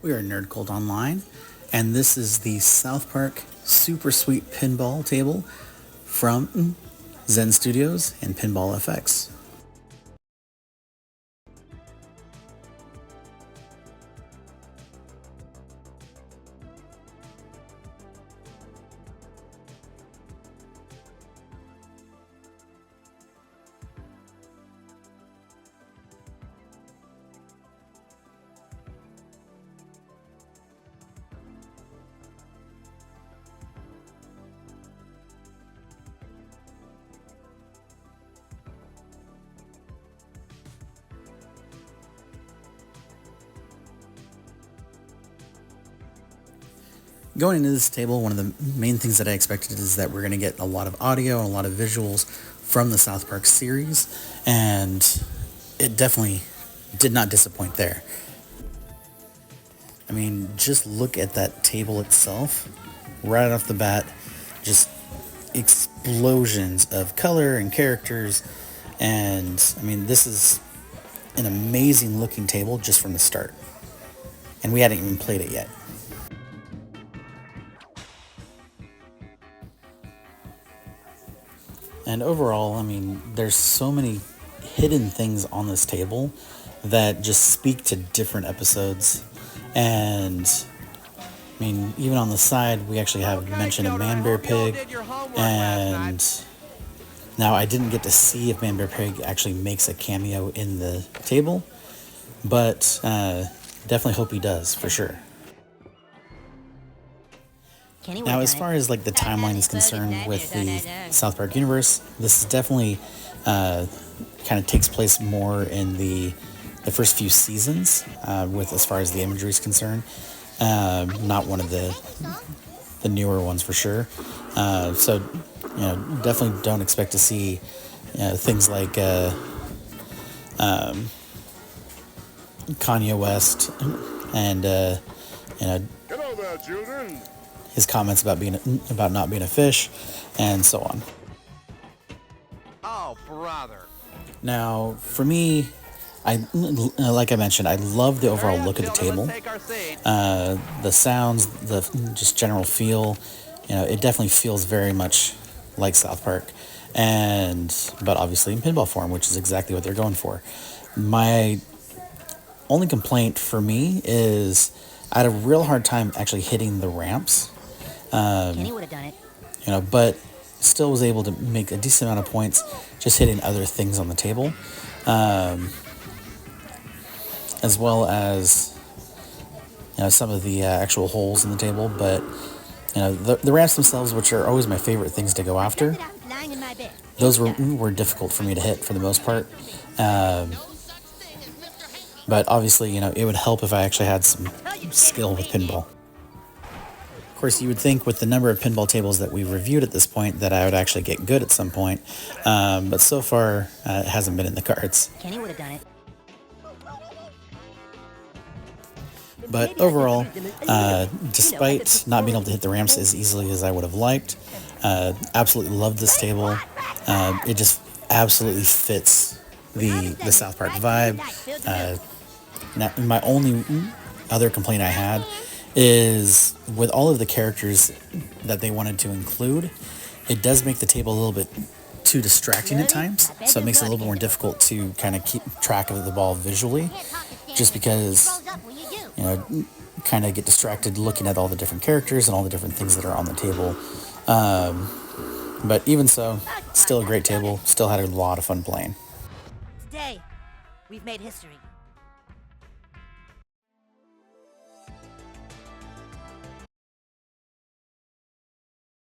We are Nerd Cult Online, and this is the South Park Super Sweet Pinball table from Zen Studios and Pinball FX. Going into this table, one of the main things that I expected is that we're going to get a lot of audio and a lot of visuals from the South Park series, and it definitely did not disappoint there. I mean, just look at that table itself. Right off the bat, just explosions of color and characters, and I mean, this is an amazing looking table just from the start. And we hadn't even played it yet. And overall, I mean, there's so many hidden things on this table that just speak to different episodes. And I mean, even on the side, we actually have mention of Man Bear Pig. And now I didn't get to see if Man Bear Pig actually makes a cameo in the table, but definitely hope he does for sure. Now, as far as like the timeline is concerned with the South Park universe, this is definitely kind of takes place more in the first few seasons, with as far as the imagery is concerned. Not one of the newer ones for sure. So definitely don't expect to see things like Kanye West and Hello there, children. His comments about not being a fish, and so on. Oh, brother. Now, for me, like I mentioned, I love the overall look of the table. The sounds, the just general feel, it definitely feels very much like South Park, but obviously in pinball form, which is exactly what they're going for. My only complaint for me is I had a real hard time actually hitting the ramps. Kenny would have done it. But still was able to make a decent amount of points just hitting other things on the table, as well as some of the actual holes in the table. But the ramps themselves, which are always my favorite things to go after, those were difficult for me to hit for the most part. But obviously, it would help if I actually had some skill with pinball. Of course, you would think with the number of pinball tables that we've reviewed at this point that I would actually get good at some point, but so far it hasn't been in the cards. Kenny would have done it. But overall, despite not being able to hit the ramps as easily as I would have liked, absolutely love this table. It just absolutely fits the South Park vibe. Now, my only other complaint I had is with all of the characters that they wanted to include, it does make the table a little bit too distracting at times, so it makes it a little bit more difficult to kind of keep track of the ball visually, just because kind of get distracted looking at all the different characters and all the different things that are on the table. But even so, still a great table, still had a lot of fun playing. Today, we've made history.